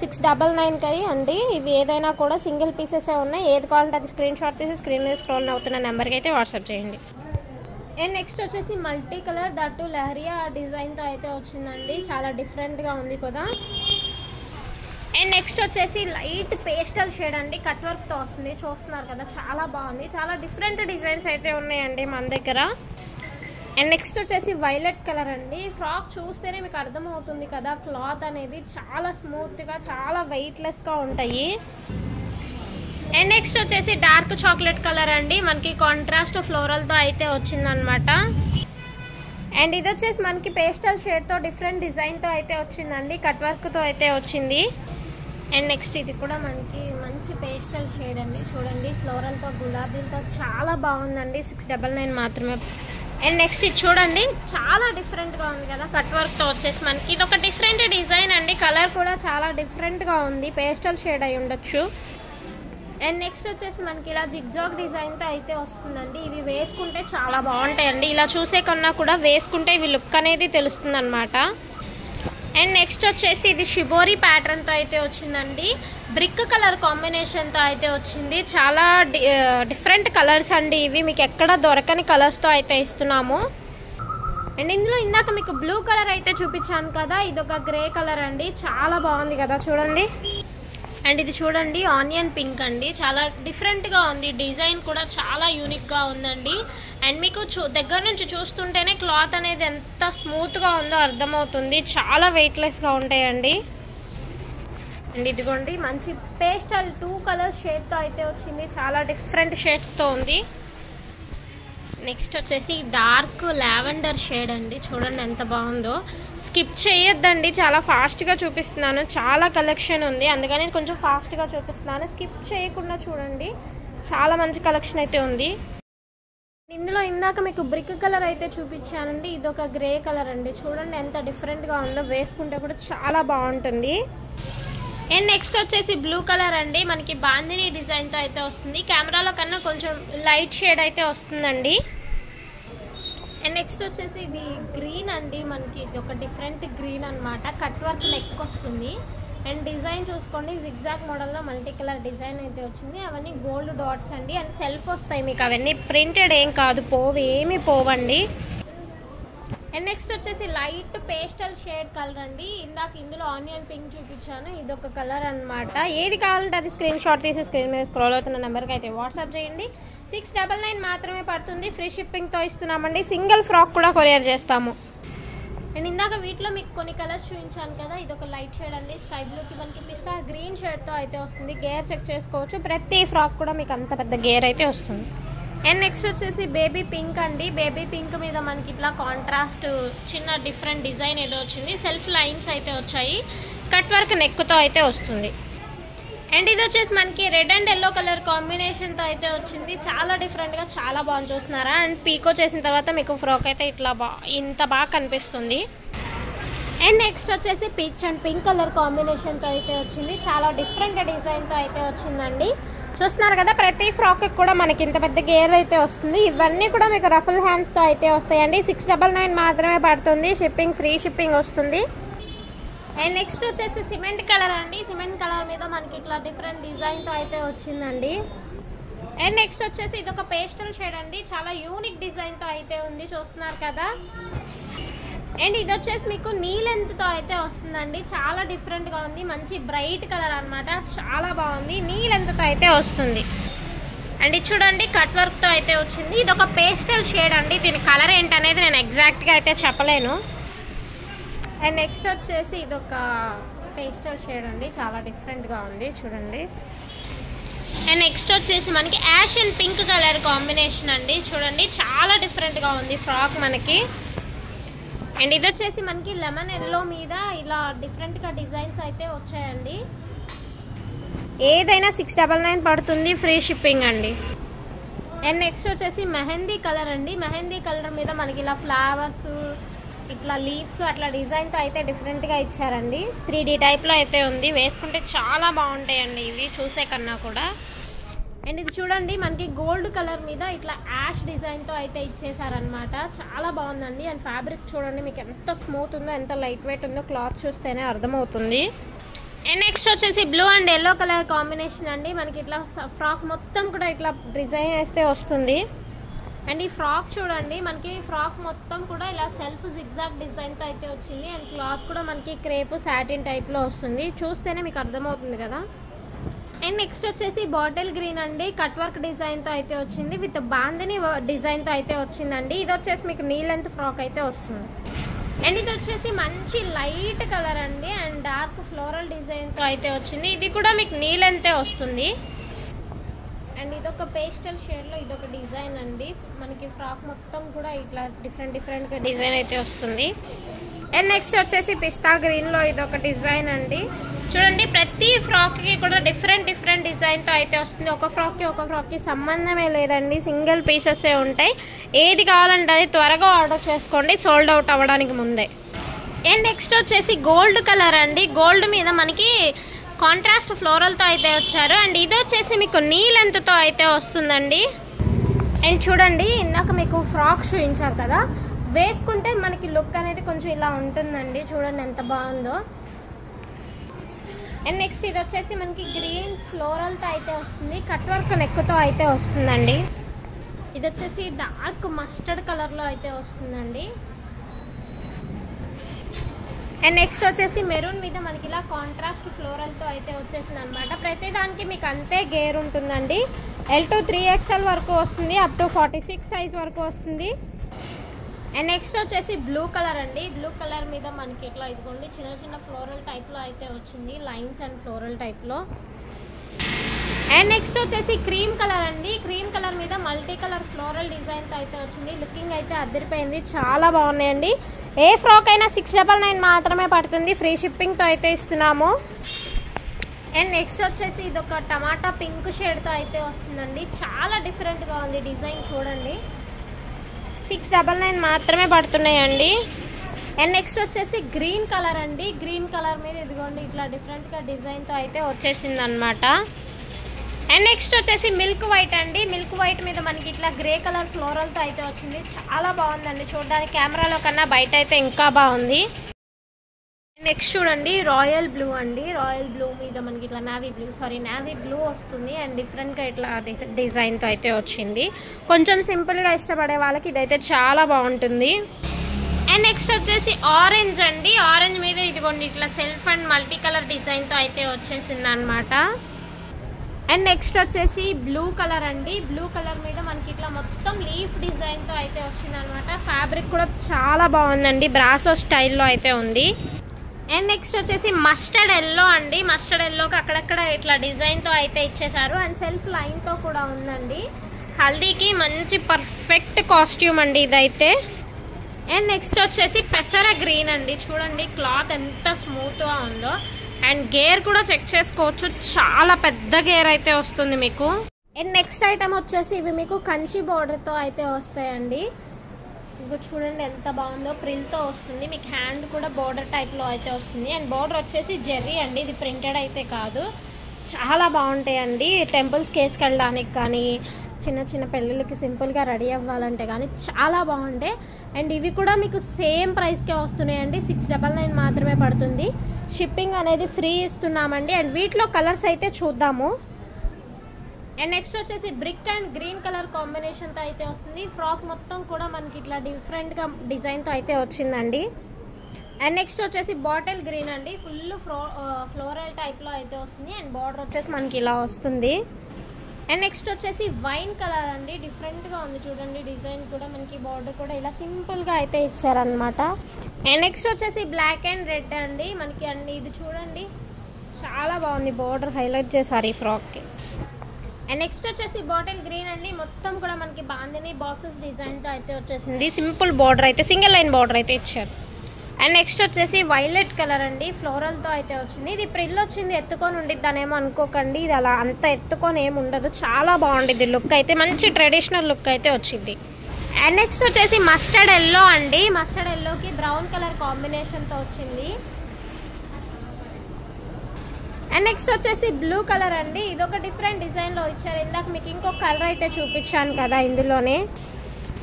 699కి అండి. ఇవి ఏదైనా కూడా సింగిల్ పీసెసే ఉన్నాయి. ఏది కావాలంటే అది స్క్రీన్ షాట్ తీసి స్క్రీన్ మీద స్క్రోల్ అవుతున్న నెంబర్కి అయితే వాట్సాప్ చేయండి. అండ్ నెక్స్ట్ వచ్చేసి మల్టీ కలర్ దట్టు లహరియా డిజైన్తో అయితే వచ్చిందండి. చాలా డిఫరెంట్గా ఉంది కదా. అండ్ నెక్స్ట్ వచ్చేసి లైట్ పేస్టల్ షేడ్ అండి, కట్ వర్క్తో వస్తుంది. చూస్తున్నారు కదా, చాలా బాగుంది. చాలా డిఫరెంట్ డిజైన్స్ అయితే ఉన్నాయండి మన దగ్గర. అండ్ నెక్స్ట్ వచ్చేసి వైలెట్ కలర్ అండి. ఫ్రాక్ చూస్తేనే మీకు అర్థమవుతుంది కదా, క్లాత్ అనేది చాలా స్మూత్గా చాలా వెయిట్లెస్గా ఉంటాయి. అండ్ నెక్స్ట్ వచ్చేసి డార్క్ చాక్లెట్ కలర్ అండి, మనకి కాంట్రాస్ట్ ఫ్లోరల్తో అయితే వచ్చిందనమాట. అండ్ ఇది వచ్చేసి మనకి పేస్టల్ షేడ్తో డిఫరెంట్ డిజైన్తో అయితే వచ్చిందండి, కట్ వర్క్తో అయితే వచ్చింది. అండ్ నెక్స్ట్ ఇది కూడా మనకి మంచి పేస్టల్ షేడ్ అండి. చూడండి, ఫ్లోరల్తో గులాబీలతో చాలా బాగుందండి. 699 మాత్రమే. అండ్ నెక్స్ట్ ఇది చూడండి, చాలా డిఫరెంట్గా ఉంది కదా, కట్ వర్క్తో వచ్చేసి మనకి ఇది ఒక డిఫరెంట్ డిజైన్ అండి. కలర్ కూడా చాలా డిఫరెంట్గా ఉంది, పేస్టల్ షేడ్ అయి ఉండొచ్చు. అండ్ నెక్స్ట్ వచ్చేసి మనకి ఇలా జిగ్జాగ్ డిజైన్తో అయితే వస్తుందండి. ఇవి వేసుకుంటే చాలా బాగుంటాయండి. ఇలా చూసే కన్నా కూడా వేసుకుంటే ఇవి లుక్ అనేది తెలుస్తుంది అనమాట. అండ్ నెక్స్ట్ వచ్చేసి ఇది షిబోరి ప్యాటర్న్తో అయితే వచ్చిందండి. బ్రిక్ కలర్ కాంబినేషన్తో అయితే వచ్చింది. చాలా డిఫరెంట్ కలర్స్ అండి. ఇవి మీకు ఎక్కడ దొరకని కలర్స్తో అయితే ఇస్తున్నాము. అండ్ ఇందులో ఇందాక మీకు బ్లూ కలర్ అయితే చూపించాను కదా, ఇది ఒక గ్రే కలర్ అండి. చాలా బాగుంది కదా చూడండి. అండ్ ఇది చూడండి, ఆనియన్ పింక్ అండి. చాలా డిఫరెంట్గా ఉంది, డిజైన్ కూడా చాలా యూనిక్గా ఉందండి. అండ్ మీకు దగ్గర నుంచి చూస్తుంటేనే క్లాత్ అనేది ఎంత స్మూత్గా ఉందో అర్థమవుతుంది. చాలా వెయిట్లెస్గా ఉంటాయండి. అండ్ ఇదిగోండి, మంచి పేస్టల్ 2 కలర్స్ షేడ్తో అయితే వచ్చింది. చాలా డిఫరెంట్ షేడ్స్తో ఉంది. నెక్స్ట్ వచ్చేసి డార్క్ లావెండర్ షేడ్ అండి. చూడండి ఎంత బాగుందో. స్కిప్ చేయొద్దండి, చాలా ఫాస్ట్గా చూపిస్తున్నాను. చాలా కలెక్షన్ ఉంది, అందుకని కొంచెం ఫాస్ట్గా చూపిస్తున్నాను. స్కిప్ చేయకుండా చూడండి, చాలా మంచి కలెక్షన్ అయితే ఉంది. ఇందులో ఇందాక మీకు బ్రిక్ కలర్ అయితే చూపించానండి. ఇది ఒక గ్రే కలర్ అండి. చూడండి ఎంత డిఫరెంట్గా ఉందో, వేసుకుంటే కూడా చాలా బాగుంటుంది. అండ్ నెక్స్ట్ వచ్చేసి బ్లూ కలర్ అండి. మనకి బాందిని డిజైన్తో అయితే వస్తుంది. కెమెరాలో కన్నా కొంచెం లైట్ షేడ్ అయితే వస్తుందండి. అండ్ నెక్స్ట్ వచ్చేసి ఇది గ్రీన్ అండి. మనకి ఇది ఒక డిఫరెంట్ గ్రీన్ అనమాట. కట్ వర్క్ నెక్ వస్తుంది. అండ్ డిజైన్ చూసుకోండి, జిగ్జాగ్ మోడల్లో మల్టీ కలర్ డిజైన్ అయితే వచ్చింది. అవన్నీ గోల్డ్ డాట్స్ అండి. అండ్ సెల్ఫ్ వస్తాయి మీకు, అవన్నీ ప్రింటెడ్ ఏం కాదు, ఏమీ పోవండి. అండ్ నెక్స్ట్ వచ్చేసి లైట్ పేస్టల్ షేడ్ కలర్ అండి. ఇందాక ఇందులో ఆనియన్ పింక్ చూపించాను, ఇది ఒక కలర్ అనమాట. ఏది కావాలంటే అది స్క్రీన్ షాట్ తీసి స్క్రీన్ మీద స్క్రోల్ అవుతున్న నెంబర్కి అయితే వాట్సాప్ చేయండి. 699 మాత్రమే పడుతుంది. ఫ్రీ షిప్పింగ్తో ఇస్తున్నామండి. సింగిల్ ఫ్రాక్ కూడా కొరియర్ చేస్తాము. అండ్ ఇందాక వీటిలో మీకు కొన్ని కలర్స్ చూపించాను కదా, ఇది ఒక లైట్ షేడ్ అండి. స్కై బ్లూకి మనకి పిస్తా గ్రీన్ షేడ్తో అయితే వస్తుంది. గేర్ చెక్ చేసుకోవచ్చు. ప్రతి ఫ్రాక్ కూడా మీకు అంత పెద్ద గేర్ అయితే వస్తుంది. అండ్ నెక్స్ట్ వచ్చేసి బేబీ పింక్ అండి. బేబీ పింక్ మీద మనకి ఇట్లా కాంట్రాస్ట్ చిన్న డిఫరెంట్ డిజైన్ ఏదో వచ్చింది. సెల్ఫ్ లైన్స్ అయితే వచ్చాయి. కట్ వర్క్ నెక్తో అయితే వస్తుంది. అండ్ ఇది వచ్చేసి మనకి రెడ్ అండ్ ఎల్లో కలర్ కాంబినేషన్తో అయితే వచ్చింది. చాలా డిఫరెంట్గా చాలా బాగుంది, చూస్తున్నారా. అండ్ పీకో చేసిన తర్వాత మీకు ఫ్రాక్ అయితే ఇట్లా ఇంత బాగా కనిపిస్తుంది. అండ్ నెక్స్ట్ వచ్చేసి పీచ్ అండ్ పింక్ కలర్ కాంబినేషన్తో అయితే వచ్చింది. చాలా డిఫరెంట్ డిజైన్తో అయితే వచ్చిందండి. చూస్తున్నారు కదా, ప్రతి ఫ్రాక్కి కూడా మనకి ఇంత పెద్ద గేర్ అయితే వస్తుంది. ఇవన్నీ కూడా మీకు రఫుల్ హ్యాండ్స్తో అయితే వస్తాయండి. 699 మాత్రమే పడుతుంది. షిప్పింగ్ ఫ్రీ షిప్పింగ్ వస్తుంది. అండ్ నెక్స్ట్ వచ్చేసి సిమెంట్ కలర్ అండి. సిమెంట్ కలర్ మీద మనకి ఇట్లా డిఫరెంట్ డిజైన్తో అయితే వచ్చిందండి. అండ్ నెక్స్ట్ వచ్చేసి ఇది ఒక పేస్టల్ షేడ్ అండి. చాలా యూనిక్ డిజైన్తో అయితే ఉంది, చూస్తున్నారు కదా. అండ్ ఇది వచ్చేసి మీకు నీ లెంత్తో అయితే వస్తుందండి. చాలా డిఫరెంట్గా ఉంది, మంచి బ్రైట్ కలర్ అనమాట. చాలా బాగుంది, నీ లెంత్తో అయితే వస్తుంది. అండ్ ఇది చూడండి కట్ వర్క్తో అయితే వచ్చింది. ఇది ఒక పేస్టల్ షేడ్ అండి, దీని కలర్ ఏంటనేది నేను ఎగ్జాక్ట్గా అయితే చెప్పలేను. అండ్ నెక్స్ట్ వచ్చేసి ఇది ఒక పేస్టల్ షేడ్ అండి, చాలా డిఫరెంట్గా ఉంది చూడండి. అండ్ నెక్స్ట్ వచ్చేసి మనకి ash and pink colour combination అండి, చూడండి చాలా డిఫరెంట్గా ఉంది ఫ్రాక్ మనకి. అండ్ ఇది వచ్చేసి మనకి లెమన్ ఎల్లో మీద ఇలా డిఫరెంట్గా డిజైన్స్ అయితే వచ్చాయండి. ఏదైనా 699 పడుతుంది, ఫ్రీ షిప్పింగ్ అండి. అండ్ నెక్స్ట్ వచ్చేసి మెహందీ కలర్ అండి, మెహందీ కలర్ మీద మనకి ఇలా ఫ్లవర్స్ ఇట్లా లీవ్స్ అట్లా డిజైన్తో అయితే డిఫరెంట్గా ఇచ్చారండి. 3D టైప్లో అయితే ఉంది, వేసుకుంటే చాలా బాగుంటాయండి ఇవి చూసే కన్నా కూడా. అండ్ ఇది చూడండి మనకి గోల్డ్ కలర్ మీద ఇట్లా యాష్ డిజైన్తో అయితే ఇచ్చేసారనమాట, చాలా బాగుందండి. అండ్ ఫ్యాబ్రిక్ చూడండి మీకు ఎంత స్మూత్ ఉందో, ఎంత లైట్ వెయిట్ ఉందో క్లాత్ చూస్తేనే అర్థమవుతుంది. అండ్ నెక్స్ట్ వచ్చేసి blue and yellow colour combination అండి, మనకి ఇట్లా ఫ్రాక్ మొత్తం కూడా ఇట్లా డిజైన్ వేస్తే వస్తుంది. అండ్ ఈ ఫ్రాక్ చూడండి మనకి ఫ్రాక్ మొత్తం కూడా ఇలా సెల్ఫ్ జిగ్జాగ్ డిజైన్తో అయితే వచ్చింది. అండ్ క్లాత్ కూడా మనకి క్రేప్ సాటిన్ టైప్లో వస్తుంది, చూస్తేనే మీకు అర్థమవుతుంది కదా. అండ్ నెక్స్ట్ వచ్చేసి బాటిల్ గ్రీన్ అండి, కట్ వర్క్ డిజైన్తో అయితే వచ్చింది, విత్ బాందిని డిజైన్తో అయితే వచ్చిందండి. ఇది వచ్చేసి మీకు నీ లెంత్ ఫ్రాక్ అయితే వస్తుంది. అండ్ ఇది వచ్చేసి మంచి లైట్ కలర్ అండి, అండ్ డార్క్ ఫ్లోరల్ డిజైన్తో అయితే వచ్చింది, ఇది కూడా మీకు నీ లెంతే వస్తుంది. అండ్ ఇదొక పేస్టల్ షేడ్లో ఇదొక డిజైన్ అండి, మనకి ఫ్రాక్ మొత్తం కూడా ఇట్లా డిఫరెంట్గా డిజైన్ అయితే వస్తుంది. అండ్ నెక్స్ట్ వచ్చేసి పిస్తా గ్రీన్లో ఇదొక డిజైన్ అండి, చూడండి ప్రతి ఫ్రాక్కి కూడా డిఫరెంట్ డిజైన్తో అయితే వస్తుంది. ఒక ఫ్రాక్కి సంబంధమే లేదండి, సింగిల్ పీసెసే ఉంటాయి. ఏది కావాలంటే అది త్వరగా ఆర్డర్ చేసుకోండి, సోల్డ్ అవుట్ అవ్వడానికి ముందే. అండ్ నెక్స్ట్ వచ్చేసి గోల్డ్ కలర్ అండి, గోల్డ్ మీద మనకి కాంట్రాస్ట్ ఫ్లోరల్తో అయితే వచ్చారు. అండ్ ఇది వచ్చేసి మీకు నీ లెంత్తో అయితే వస్తుందండి. అండ్ చూడండి ఇందాక మీకు ఫ్రాక్ చూపించారు కదా, వేసుకుంటే మనకి లుక్ అనేది కొంచెం ఇలా ఉంటుందండి, చూడండి ఎంత బాగుందో. అండ్ నెక్స్ట్ ఇది వచ్చేసి మనకి గ్రీన్ ఫ్లోరల్తో అయితే వస్తుంది, కట్ వర్క్ నెక్తో అయితే వస్తుందండి. ఇది వచ్చేసి డార్క్ మస్టర్డ్ కలర్లో అయితే వస్తుందండి. అండ్ నెక్స్ట్ వచ్చేసి మెరూన్ మీద మనకి ఇలా కాంట్రాస్ట్ ఫ్లోరల్తో అయితే వచ్చేసింది అనమాట. ప్రతి దానికి మీకు అంతే గేర్ ఉంటుందండి. L to 3XL వరకు వస్తుంది, అప్ టు 46 సైజ్ వరకు వస్తుంది. అండ్ నెక్స్ట్ వచ్చేసి బ్లూ కలర్ అండి, బ్లూ కలర్ మీద మనకి ఇట్లా ఇదిగోండి చిన్న ఫ్లోరల్ టైప్లో అయితే వచ్చింది, లైన్స్ అండ్ ఫ్లోరల్ టైప్లో. అండ్ నెక్స్ట్ వచ్చేసి క్రీమ్ కలర్ అండి, క్రీమ్ కలర్ మీద మల్టీ కలర్ ఫ్లోరల్ డిజైన్తో అయితే వచ్చింది, లుకింగ్ అయితే అదిరిపోయింది, చాలా బాగున్నాయండి. ఏ ఫ్రాక్ అయినా 699 మాత్రమే పడుతుంది, ఫ్రీ షిప్పింగ్తో అయితే ఇస్తున్నాము. అండ్ నెక్స్ట్ వచ్చేసి ఇది ఒక టమాటా పింక్ షేడ్తో అయితే వస్తుందండి, చాలా డిఫరెంట్గా ఉంది డిజైన్ చూడండి, 699 మాత్రమే పడుతున్నాయండి. అండ్ నెక్స్ట్ వచ్చేసి గ్రీన్ కలర్ అండి, గ్రీన్ కలర్ మీద ఇదిగోండి ఇట్లా డిఫరెంట్గా డిజైన్తో అయితే వచ్చేసింది అనమాట. అండ్ నెక్స్ట్ వచ్చేసి మిల్క్ వైట్ అండి, మిల్క్ వైట్ మీద మనకి ఇట్లా గ్రే కలర్ ఫ్లోరల్తో అయితే వచ్చింది, చాలా బాగుందండి చూడడానికి, కెమెరాలో కన్నా బయట అయితే ఇంకా బాగుంది. నెక్స్ట్ చూడండి రాయల్ బ్లూ అండి, రాయల్ బ్లూ మీద మనకి ఇట్లా నావీ బ్లూ వస్తుంది. అండ్ డిఫరెంట్గా ఇట్లా డిజైన్తో అయితే వచ్చింది, కొంచెం సింపుల్గా ఇష్టపడే వాళ్ళకి ఇదైతే చాలా బాగుంటుంది. అండ్ నెక్స్ట్ వచ్చేసి ఆరెంజ్ అండి, ఆరెంజ్ మీద ఇదిగోండి ఇట్లా సెల్ఫ్ అండ్ మల్టీ కలర్ డిజైన్తో అయితే వచ్చేసింది అనమాట. అండ్ నెక్స్ట్ వచ్చేసి బ్లూ కలర్ అండి, బ్లూ కలర్ మీద మనకి ఇట్లా మొత్తం లీఫ్ డిజైన్తో అయితే వచ్చింది అనమాట, ఫ్యాబ్రిక్ కూడా చాలా బాగుందండి, బ్రాసో స్టైల్లో అయితే ఉంది. అండ్ నెక్స్ట్ వచ్చేసి మస్టర్డ్ ఎల్లో అండి, మస్టర్డ్ ఎల్లోకి అక్కడక్కడ ఇట్లా డిజైన్తో అయితే ఇచ్చేసారు, అండ్ సెల్ఫ్ లైన్తో కూడా ఉందండి. హల్దీకి మంచి పర్ఫెక్ట్ కాస్ట్యూమ్ అండి ఇదైతే. అండ్ నెక్స్ట్ వచ్చేసి పెసర గ్రీన్ అండి, చూడండి క్లాత్ ఎంత స్మూత్గా ఉందో. అండ్ గేర్ కూడా చెక్ చేసుకోవచ్చు, చాలా పెద్ద గేర్ అయితే వస్తుంది మీకు. అండ్ నెక్స్ట్ ఐటమ్ వచ్చేసి ఇవి మీకు కంచి బోర్డర్తో అయితే వస్తాయండి, ఇంకా చూడండి ఎంత బాగుందో, ప్రిల్తో వస్తుంది, మీకు హ్యాండ్ కూడా బోర్డర్ టైప్లో అయితే వస్తుంది. అండ్ బోర్డర్ వచ్చేసి జెర్రీ అండి, ఇది ప్రింటెడ్ అయితే కాదు, చాలా బాగుంటాయండి. టెంపుల్స్కి వేసుకెళ్ళడానికి కానీ, చిన్న పెళ్ళిళ్ళకి సింపుల్గా రెడీ అవ్వాలంటే కానీ చాలా బాగుంటాయి. అండ్ ఇవి కూడా మీకు సేమ్ ప్రైస్కే వస్తున్నాయండి, 699 మాత్రమే పడుతుంది, షిప్పింగ్ అనేది ఫ్రీ ఇస్తున్నామండి. అండ్ వీటిలో కలర్స్ అయితే చూద్దాము. అండ్ నెక్స్ట్ వచ్చేసి బ్రిక్ అండ్ గ్రీన్ కలర్ కాంబినేషన్తో అయితే వస్తుంది, ఫ్రాక్ మొత్తం కూడా మనకి ఇట్లా డిఫరెంట్గా డిజైన్తో అయితే వచ్చిందండి. అండ్ నెక్స్ట్ వచ్చేసి బాటిల్ గ్రీన్ అండి, ఫుల్ ఫ్లోరల్ టైప్లో అయితే వస్తుంది. అండ్ బార్డర్ వచ్చేసి మనకి ఇలా వస్తుంది. అండ్ నెక్స్ట్ వచ్చేసి వైన్ కలర్ అండి, డిఫరెంట్గా ఉంది చూడండి. డిజైన్ కూడా మనకి బార్డర్ కూడా ఇలా సింపుల్గా అయితే ఇచ్చారనమాట. అండ్ నెక్స్ట్ వచ్చేసి బ్లాక్ అండ్ రెడ్ అండి మనకి అండి. ఇది చూడండి చాలా బాగుంది, బార్డర్ హైలైట్ చేశారు ఈ ఫ్రాక్కి. అండ్ నెక్స్ట్ వచ్చేసి బాటిల్ గ్రీన్ అండి, మొత్తం కూడా మనకి బాందిని బాక్సెస్ డిజైన్తో అయితే వచ్చేసింది. సింపుల్ బార్డర్ అయితే, సింగిల్ లైన్ బార్డర్ అయితే ఇచ్చారు. అండ్ నెక్స్ట్ వచ్చేసి వైలెట్ కలర్ అండి, ఫ్లోరల్తో అయితే వచ్చింది. ఇది ప్రిల్ వచ్చింది, ఎత్తుకొని ఉండిద్దానేమో అనుకోకండి, ఇది అలా అంత ఎత్తుకొని ఏమి ఉండదు, చాలా బాగుండిద్ది లుక్ అయితే, మంచి ట్రెడిషనల్ లుక్ అయితే వచ్చింది. అండ్ నెక్స్ట్ వచ్చేసి మస్టర్డ్ ఎల్లో అండి, మస్టర్డ్ ఎల్లోకి బ్రౌన్ కలర్ కాంబినేషన్తో వచ్చింది. అండ్ నెక్స్ట్ వచ్చేసి బ్లూ కలర్ అండి, ఇది ఒక డిఫరెంట్ డిజైన్లో ఇచ్చారు. ఇందాక మీకు ఇంకొక కలర్ అయితే చూపించాను కదా ఇందులోనే.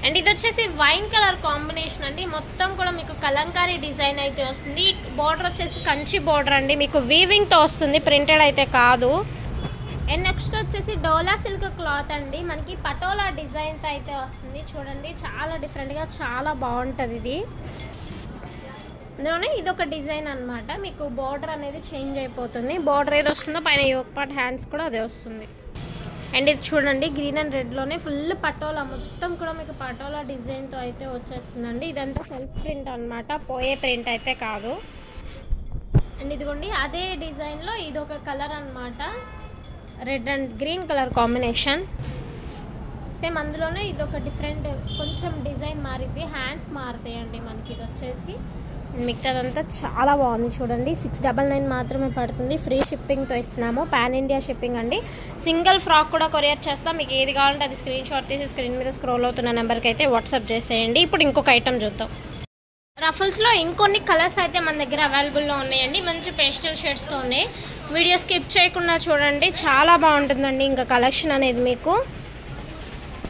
అండ్ ఇది వచ్చేసి వైన్ కలర్ కాంబినేషన్ అండి, మొత్తం కూడా మీకు కలంకారీ డిజైన్ అయితే వస్తుంది. బార్డర్ వచ్చేసి కంచి బార్డర్ అండి, మీకు వీవింగ్తో వస్తుంది, ప్రింటెడ్ అయితే కాదు. అండ్ నెక్స్ట్ వచ్చేసి డోలా సిల్క్ క్లాత్ అండి, మనకి పటోలా డిజైన్స్ అయితే వస్తుంది చూడండి, చాలా డిఫరెంట్గా చాలా బాగుంటుంది ఇది. అందులోనే ఇదొక డిజైన్ అనమాట, మీకు బార్డర్ అనేది చేంజ్ అయిపోతుంది. బార్డర్ ఏది వస్తుందో పైన యోక్ పార్ట్ హ్యాండ్స్ కూడా అదే వస్తుంది. అండ్ ఇది చూడండి గ్రీన్ అండ్ రెడ్లోనే ఫుల్ పటోలా, మొత్తం కూడా మీకు పటోలా డిజైన్తో అయితే వచ్చేస్తుందండి. ఇదంతా సెల్ఫ్ ప్రింట్ అనమాట, పోయే ప్రింట్ అయితే కాదు. అండ్ ఇదిగోండి అదే డిజైన్లో ఇదొక కలర్ అనమాట, red and green colour combination. Same అందులోనే ఇదొక డిఫరెంట్ కొంచెం డిజైన్ మారింది, హ్యాండ్స్ మారుతాయండి మనకి. ఇది వచ్చేసి మిగతాదంతా చాలా బాగుంది చూడండి. 699 మాత్రమే పడుతుంది, ఫ్రీ షిప్పింగ్తో ఇస్తున్నాము, పాన్ ఇండియా షిప్పింగ్ అండి. సింగిల్ ఫ్రాక్ కూడా కొరియర్ చేస్తాం, మీకు ఏది కావాలంటే అది స్క్రీన్ షాట్ తీసి స్క్రీన్ మీద స్క్రోల్ అవుతున్న నెంబర్కి అయితే వాట్సాప్ చేసేయండి. ఇప్పుడు ఇంకొక ఐటమ్ చూద్దాం. రఫల్స్లో ఇంకొన్ని కలర్స్ అయితే మన దగ్గర అవైలబుల్లో ఉన్నాయండి, మంచి పేస్టల్ షేడ్స్తో ఉన్నాయి. వీడియో స్కిప్ చేయకుండా చూడండి, చాలా బాగుంటుందండి ఇంకా కలెక్షన్ అనేది మీకు.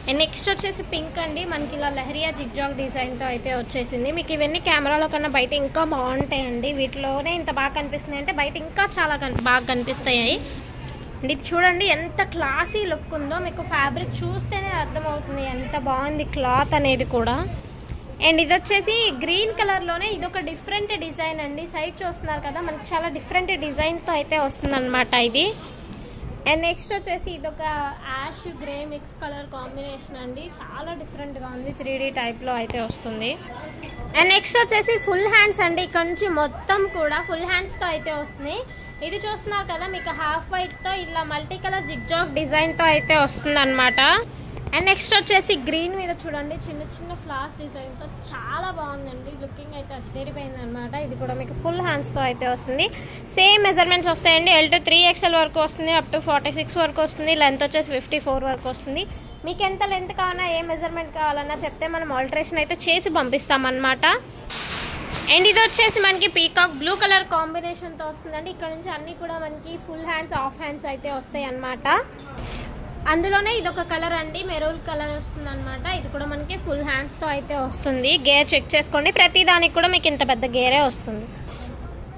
అండ్ నెక్స్ట్ వచ్చేసి పింక్ అండి, మనకి ఇలా లహరియా జిగ్జాగ్ డిజైన్తో అయితే వచ్చేసింది. మీకు ఇవన్నీ కెమెరాలో కన్నా బయట ఇంకా బాగుంటాయండి, వీటిలోనే ఇంత బాగా కనిపిస్తున్నాయి అంటే బయట ఇంకా చాలా బాగా కనిపిస్తాయి. అండ్ ఇది చూడండి ఎంత క్లాసీ లుక్ ఉందో, మీకు ఫ్యాబ్రిక్ చూస్తేనే అర్థమవుతుంది ఎంత బాగుంది క్లాత్ అనేది కూడా. అండ్ ఇది వచ్చేసి గ్రీన్ కలర్లోనే ఇదొక డిఫరెంట్ డిజైన్ అండి, సైడ్ చూస్తున్నారు కదా మనకి చాలా డిఫరెంట్ డిజైన్తో అయితే వస్తుంది అనమాట ఇది. అండ్ నెక్స్ట్ వచ్చేసి ఇదొక ash grey mix colour combination అండి, చాలా డిఫరెంట్గా ఉంది, 3D టైప్లో అయితే వస్తుంది. అండ్ నెక్స్ట్ వచ్చేసి ఫుల్ హ్యాండ్స్ అండి, ఇక్కడ నుంచి మొత్తం కూడా ఫుల్ హ్యాండ్స్తో అయితే వస్తుంది. ఇది చూస్తున్నారు కదా మీకు హాఫ్ వైట్తో ఇలా మల్టీ కలర్ జిగ్జాగ్ డిజైన్తో అయితే వస్తుంది అనమాట. అండ్ నెక్స్ట్ వచ్చేసి గ్రీన్ మీద చూడండి చిన్న చిన్న ఫ్లాస్ డిజైన్తో చాలా బాగుందండి, లుకింగ్ అయితే అద్దరిపోయింది అనమాట. ఇది కూడా మీకు ఫుల్ హ్యాండ్స్తో అయితే వస్తుంది, సేమ్ మెజర్మెంట్స్ వస్తాయండి. L to 3XL వరకు వస్తుంది, అప్ టు 46 వరకు వస్తుంది, లెంత్ వచ్చేసి 54 వరకు వస్తుంది. మీకు ఎంత లెంత్ కావాలన్నా ఏ మెజర్మెంట్ కావాలన్నా చెప్తే మనం ఆల్టరేషన్ అయితే చేసి పంపిస్తామన్నమాట. అండ్ ఇది వచ్చేసి మనకి పీకాక్ బ్లూ కలర్ కాంబినేషన్తో వస్తుందండి. ఇక్కడ నుంచి అన్నీ కూడా మనకి ఫుల్ హ్యాండ్స్ హాఫ్ హ్యాండ్స్ అయితే వస్తాయి అన్నమాట. అందులోనే ఇదొక కలర్ అండి, మెరూన్ కలర్ వస్తుంది అనమాట. ఇది కూడా మనకి ఫుల్ హ్యాండ్స్తో అయితే వస్తుంది. గేర్ చెక్ చేసుకోండి, ప్రతి దానికి కూడా మీకు ఇంత పెద్ద గేరే వస్తుంది.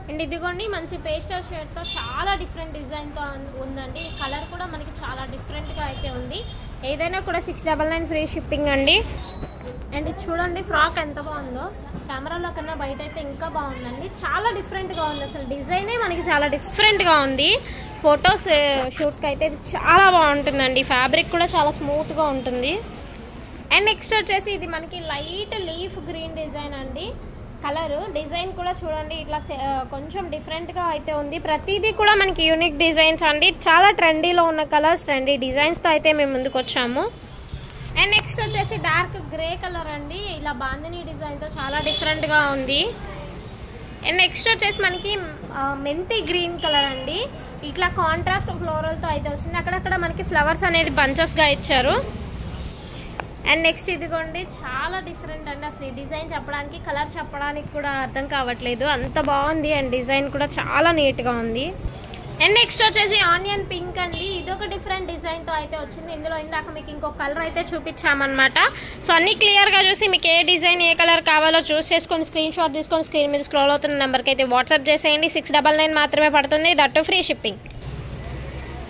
అండ్ ఇదిగోండి మంచి పేస్టల్ షేడ్తో చాలా డిఫరెంట్ డిజైన్తో ఉందండి. కలర్ కూడా మనకి చాలా డిఫరెంట్గా అయితే ఉంది. ఏదైనా కూడా 699 ఫ్రీ షిప్పింగ్ అండి. అండ్ ఇది చూడండి ఫ్రాక్ ఎంత బాగుందో, కెమెరాలో కన్నా బయట అయితే ఇంకా బాగుందండి, చాలా డిఫరెంట్గా ఉంది. అసలు డిజైనే మనకి చాలా డిఫరెంట్గా ఉంది. ఫొటోస్ షూట్కి అయితే ఇది చాలా బాగుంటుందండి, ఫ్యాబ్రిక్ కూడా చాలా స్మూత్గా ఉంటుంది. అండ్ నెక్స్ట్ వచ్చేసి ఇది మనకి లైట్ లీఫ్ గ్రీన్ డిజైన్ అండి. కలరు డిజైన్ కూడా చూడండి ఇట్లా కొంచెం డిఫరెంట్గా అయితే ఉంది. ప్రతిదీ కూడా మనకి యూనిక్ డిజైన్స్ అండి, చాలా ట్రెండీలో ఉన్న కలర్స్ ట్రెండీ డిజైన్స్తో అయితే మేము ముందుకు వచ్చాము. అండ్ నెక్స్ట్ వచ్చేసి డార్క్ గ్రే కలర్ అండి, ఇలా బాందిని డిజైన్తో చాలా డిఫరెంట్గా ఉంది. అండ్ నెక్స్ట్ వచ్చేసి మనకి మెంతి గ్రీన్ కలర్ అండి, ఇట్లా కాంట్రాస్ట్ ఫ్లోరల్తో అయితే వచ్చింది. అక్కడక్కడ మనకి ఫ్లవర్స్ అనేది బంచెస్గా ఇచ్చారు. అండ్ నెక్స్ట్ ఇదిగోండి చాలా డిఫరెంట్ అండి, అసలు ఈ డిజైన్ చెప్పడానికి కలర్ చెప్పడానికి కూడా అర్థం కావట్లేదు, అంత బాగుంది. అండ్ డిజైన్ కూడా చాలా నీట్గా ఉంది. అండ్ నెక్స్ట్ వచ్చేసి ఆనియన్ పింక్ అండి, ఇదొక డిఫరెంట్ డిజైన్తో అయితే వచ్చింది. ఇందులో ఇందాక మీకు ఇంకొక కలర్ అయితే చూపించామన్నమాట. సో అన్నీ క్లియర్గా చూసి మీకు ఏ డిజైన్ ఏ కలర్ కావాలో చూస్ చేసుకొని స్క్రీన్ షాట్ తీసుకొని స్క్రీన్ మీద స్క్రోల్ అవుతున్న నెంబర్కి అయితే వాట్సాప్ చేసేయండి. 699 మాత్రమే పడుతుంది, that free shipping.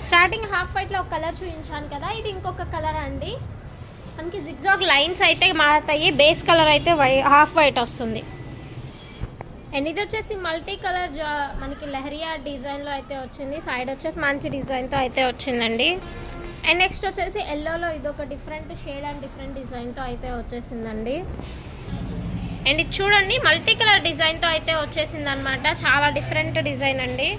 Starting half వైట్లో ఒక కలర్ చూపించాను కదా, ఇది ఇంకొక కలర్ అండి. మనకి జిగ్జాగ్ లైన్స్ అయితే మారుతాయి, బేస్ కలర్ అయితే హాఫ్ వైట్ వస్తుంది. అండ్ ఇది వచ్చేసి మల్టీ కలర్ మనకి లహరియా డిజైన్లో అయితే వచ్చింది, సైడ్ వచ్చేసి మంచి డిజైన్తో అయితే వచ్చిందండి. అండ్ నెక్స్ట్ వచ్చేసి ఎల్లోలో ఇది ఒక డిఫరెంట్ షేడ్ అండ్ డిఫరెంట్ డిజైన్తో అయితే వచ్చేసిందండి. అండ్ ఇది చూడండి మల్టీ కలర్ డిజైన్తో అయితే వచ్చేసింది అనమాట. చాలా డిఫరెంట్ డిజైన్ అండి.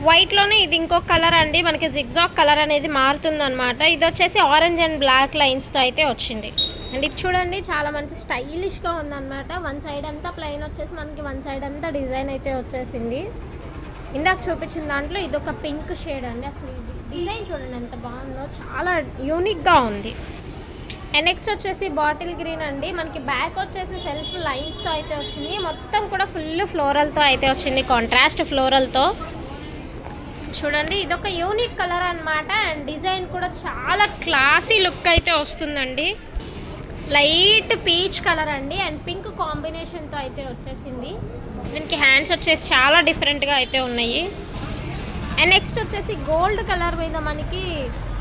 వైట్లోనే ఇది ఇంకో కలర్ అండి, మనకి జిగ్జాగ్ కలర్ అనేది మారుతుంది అనమాట. ఇది వచ్చేసి ఆరెంజ్ అండ్ బ్లాక్ లైన్స్తో అయితే వచ్చింది. అండ్ ఇది చూడండి చాలా మంచి స్టైలిష్గా ఉందన్నమాట. వన్ సైడ్ అంతా ప్లెయిన్ వచ్చేసి మనకి వన్ సైడ్ అంతా డిజైన్ అయితే వచ్చేసింది. ఇందాక చూపించిన దాంట్లో ఇది ఒక పింక్ షేడ్ అండి. అసలు ఇది డిజైన్ చూడండి ఎంత బాగుందో, చాలా యూనిక్గా ఉంది. అండ్ నెక్స్ట్ వచ్చేసి బాటిల్ గ్రీన్ అండి. మనకి బ్యాక్ వచ్చేసి సెల్ఫ్ లైన్స్తో అయితే వచ్చింది. మొత్తం కూడా ఫుల్ ఫ్లోరల్తో అయితే వచ్చింది, కాంట్రాస్ట్ ఫ్లోరల్తో. చూడండి ఇదొక యూనిక్ కలర్ అనమాట. అండ్ డిజైన్ కూడా చాలా క్లాసీ లుక్ అయితే వస్తుందండి. లైట్ పీచ్ కలర్ అండి అండ్ పింక్ కాంబినేషన్తో అయితే వచ్చేసింది. దీనికి హ్యాండ్స్ వచ్చేసి చాలా డిఫరెంట్గా అయితే ఉన్నాయి. అండ్ నెక్స్ట్ వచ్చేసి గోల్డ్ కలర్ మీద మనకి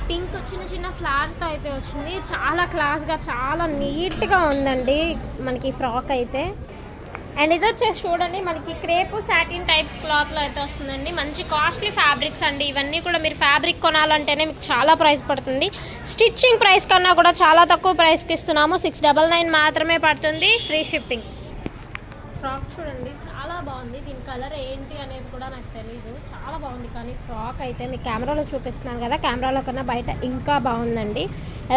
పింక్ చిన్న చిన్న ఫ్లవర్తో అయితే వచ్చింది. చాలా క్లాస్గా చాలా నీట్గా ఉందండి మనకి ఫ్రాక్ అయితే. అండ్ ఇది వచ్చేసి చూడండి మనకి క్రేప్ సాటిన్ టైప్ క్లాత్లో అయితే వస్తుందండి. మంచి కాస్ట్లీ ఫ్యాబ్రిక్స్ అండి ఇవన్నీ కూడా. మీరు ఫ్యాబ్రిక్ కొనాలంటేనే మీకు చాలా ప్రైస్ పడుతుంది. స్టిచ్చింగ్ ప్రైస్ కన్నా కూడా చాలా తక్కువ ప్రైస్కి ఇస్తున్నాము. 699 మాత్రమే పడుతుంది, ఫ్రీ షిప్పింగ్. ఫ్రాక్ చూడండి చాలా బాగుంది. దీని కలర్ ఏంటి అనేది కూడా నాకు తెలియదు, చాలా బాగుంది. కానీ ఫ్రాక్ అయితే మీకు కెమెరాలో చూపిస్తున్నాను కదా, కెమెరాలో కన్నా బయట ఇంకా బాగుందండి.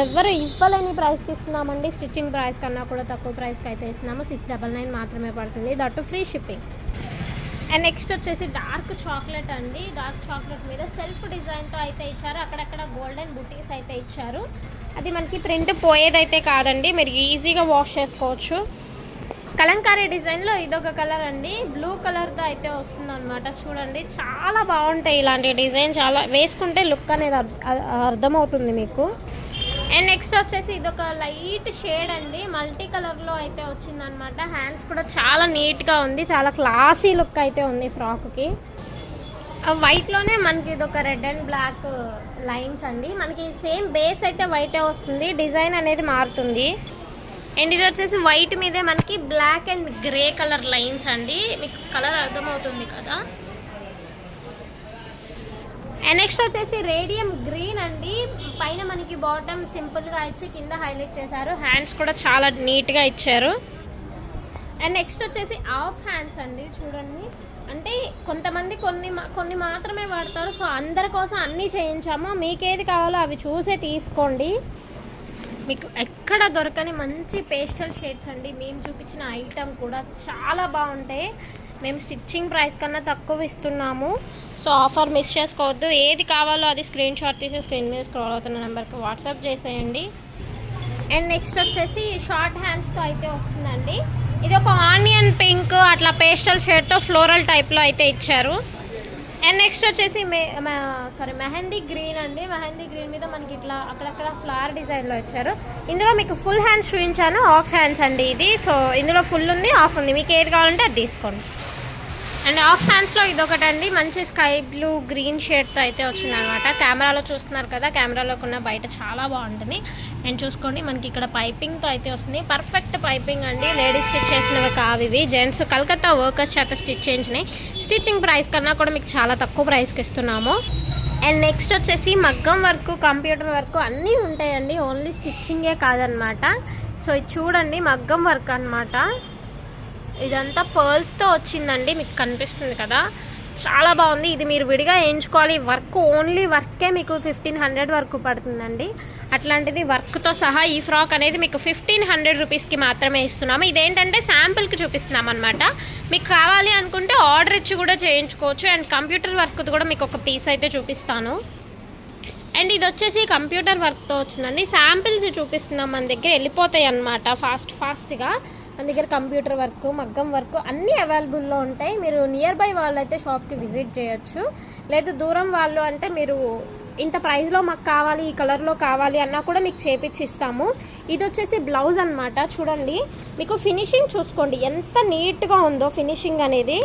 ఎవరు ఇవ్వలేని ప్రైస్కి ఇస్తున్నామండి. స్టిచ్చింగ్ ప్రైస్ కన్నా కూడా తక్కువ ప్రైస్కి అయితే ఇస్తున్నాము. 699 మాత్రమే పడుతుంది, that free shipping. And next వచ్చేసి డార్క్ చాక్లెట్ అండి. డార్క్ చాక్లెట్ మీద సెల్ఫ్ డిజైన్తో అయితే ఇచ్చారు. అక్కడక్కడ గోల్డెన్ బుటీస్ అయితే ఇచ్చారు. అది మనకి ప్రింట్ పోయేదైతే కాదండి, మీరు ఈజీగా వాష్ చేసుకోవచ్చు. కలంకారీ డిజైన్లో ఇదొక కలర్ అండి, బ్లూ కలర్తో అయితే వస్తుంది అనమాట. చూడండి చాలా బాగుంటాయి ఇలాంటి డిజైన్, చాలా వేసుకుంటే లుక్ అనేది అర్థమవుతుంది మీకు. అండ్ నెక్స్ట్ వచ్చేసి ఇదొక లైట్ షేడ్ అండి, మల్టీ కలర్లో అయితే వచ్చింది అనమాట. హ్యాండ్స్ కూడా చాలా నీట్గా ఉంది, చాలా క్లాసీ లుక్ అయితే ఉంది ఫ్రాక్కి. వైట్లోనే మనకి ఇదొక రెడ్ అండ్ బ్లాక్ లైన్స్ అండి. మనకి సేమ్ బేస్ అయితే వైటే వస్తుంది, డిజైన్ అనేది మారుతుంది. అండ్ ఇది వచ్చేసి వైట్ మీదే మనకి black and grey colour lines అండి, మీకు కలర్ అర్థమవుతుంది కదా. అండ్ నెక్స్ట్ వచ్చేసి రేడియం గ్రీన్ అండి. పైన మనకి బాటమ్ సింపుల్గా ఇచ్చి కింద హైలైట్ చేశారు. హ్యాండ్స్ కూడా చాలా నీట్గా ఇచ్చారు. అండ్ నెక్స్ట్ వచ్చేసి హాఫ్ హ్యాండ్స్ అండి. చూడండి అంటే కొంతమంది కొన్ని మాత్రమే వాడతారు, సో అందరి కోసం అన్నీ చేయించాము. మీకేది కావాలో అవి చూసే తీసుకోండి. మీకు ఎక్కడ దొరకని మంచి పేస్టల్ షేడ్స్ అండి. మేము చూపించిన ఐటమ్ కూడా చాలా బాగుంటాయి. మేము స్టిచ్చింగ్ ప్రైస్ కన్నా తక్కువ ఇస్తున్నాము, సో ఆఫర్ మిస్ చేసుకోవద్దు. ఏది కావాలో అది స్క్రీన్ షాట్ తీసి స్క్రీన్ మీద స్క్రోల్ అవుతున్న నెంబర్కి వాట్సాప్ చేసేయండి. అండ్ నెక్స్ట్ వచ్చేసి షార్ట్ హ్యాండ్స్తో అయితే వస్తుందండి. ఇది ఒక ఆనియన్ పింక్ అట్లా పేస్టల్ షేడ్తో ఫ్లోరల్ టైప్లో అయితే ఇచ్చారు. అండ్ నెక్స్ట్ వచ్చేసి మెహందీ గ్రీన్ అండి. మెహందీ గ్రీన్ మీద మనకి ఇట్లా అక్కడక్కడ ఫ్లవర్ డిజైన్లో ఇచ్చారు. ఇందులో మీకు ఫుల్ హ్యాండ్స్ చూపించాను, హాఫ్ హ్యాండ్స్ అండి ఇది. సో ఇందులో ఫుల్ ఉంది, హాఫ్ ఉంది, మీకు ఏది కావాలంటే అది తీసుకోండి. అండ్ హాఫ్ హ్యాండ్స్లో ఇదొకటండి, మంచి స్కై బ్లూ గ్రీన్ షేడ్తో అయితే వచ్చింది అనమాట. కెమెరాలో చూస్తున్నారు కదా, కెమెరాలో ఉన్న బయట చాలా బాగుంటుంది. అండ్ చూసుకోండి మనకి ఇక్కడ పైపింగ్తో అయితే వస్తుంది, పర్ఫెక్ట్ పైపింగ్ అండి. లేడీస్ స్టిచ్ చేసినవి కావు ఇవి, జెంట్స్ కలకత్తా వర్కర్స్ చేత స్టిచ్ చేయించినాయి. స్టిచ్చింగ్ ప్రైస్ కన్నా కూడా మీకు చాలా తక్కువ ప్రైస్కి ఇస్తున్నాము. అండ్ నెక్స్ట్ వచ్చేసి మగ్గం వర్క్, కంప్యూటర్ వర్క్ అన్నీ ఉంటాయండి, ఓన్లీ స్టిచ్చింగే కాదనమాట. సో ఇది చూడండి మగ్గం వర్క్ అనమాట. ఇదంతా పర్ల్స్తో వచ్చిందండి, మీకు కనిపిస్తుంది కదా, చాలా బాగుంది. ఇది మీరు విడిగా వేయించుకోవాలి. వర్క్ ఓన్లీ వర్కే మీకు 1500 వరకు పడుతుందండి. అట్లాంటిది వర్క్తో సహా ఈ ఫ్రాక్ అనేది మీకు 1500 రూపీస్కి మాత్రమే ఇస్తున్నాము. ఇదేంటంటే శాంపుల్కి చూపిస్తున్నాం అనమాట. మీకు కావాలి అనుకుంటే ఆర్డర్ ఇచ్చి కూడా చేయించుకోవచ్చు. అండ్ కంప్యూటర్ వర్క్ కూడా మీకు ఒక పీస్ అయితే చూపిస్తాను. అండ్ ఇది వచ్చేసి కంప్యూటర్ వర్క్తో వచ్చిందండి. శాంపిల్స్ చూపిస్తున్నాం, మన దగ్గర వెళ్ళిపోతాయి అన్నమాట ఫాస్ట్గా. మన దగ్గర కంప్యూటర్ వర్క్, మగ్గం వర్క్ అన్నీ అవైలబుల్లో ఉంటాయి. మీరు నియర్ బై వాళ్ళు అయితే షాప్కి విజిట్ చేయొచ్చు. లేదు దూరం వాళ్ళు అంటే మీరు ఇంత ప్రైస్లో మాకు కావాలి, ఈ కలర్లో కావాలి అన్నా కూడా మీకు చేపించి ఇస్తాము. ఇది వచ్చేసి బ్లౌజ్ అనమాట. చూడండి మీకు ఫినిషింగ్ చూసుకోండి ఎంత నీట్గా ఉందో. ఫినిషింగ్ అనేది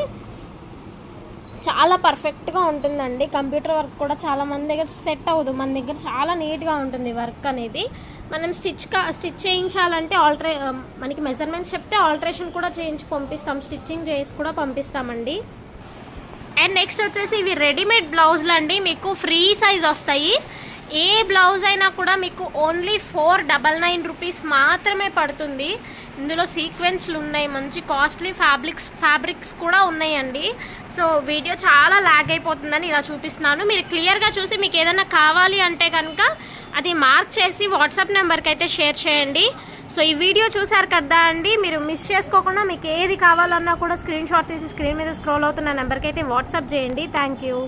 చాలా పర్ఫెక్ట్గా ఉంటుందండి. కంప్యూటర్ వర్క్ కూడా చాలా మంది దగ్గర సెట్ అవ్వదు, మన దగ్గర చాలా నీట్గా ఉంటుంది వర్క్ అనేది. మనం స్టిచ్ చేయించాలంటే మనకి మెజర్మెంట్స్ చెప్తే ఆల్టరేషన్ కూడా చేయించి పంపిస్తాం, స్టిచ్చింగ్ చేసి కూడా పంపిస్తామండి. అండ్ నెక్స్ట్ వచ్చేసి ఇవి రెడీమేడ్ బ్లౌజులు అండి, మీకు ఫ్రీ సైజ్ వస్తాయి. ఏ బ్లౌజ్ అయినా కూడా మీకు ఓన్లీ 499 రూపీస్ మాత్రమే పడుతుంది. ఇందులో సీక్వెన్స్లు ఉన్నాయి, మంచి కాస్ట్లీ ఫ్యాబ్రిక్స్ కూడా ఉన్నాయండి. సో వీడియో చాలా లాగ్ అయిపోతుందని ఇలా చూపిస్తున్నాను. మీరు క్లియర్గా చూసి మీకు ఏదైనా కావాలి అంటే కనుక అది మార్క్ చేసి వాట్సాప్ నెంబర్కి అయితే షేర్ చేయండి. సో ఈ వీడియో చూసారు కదా అండి, మీరు మిస్ చేసుకోకుండా మీకు ఏది కావాలన్నా కూడా స్క్రీన్ షాట్ తీసి స్క్రీన్ మీద స్క్రోల్ అవుతున్న నెంబర్కి అయితే వాట్సాప్ చేయండి. Thank you.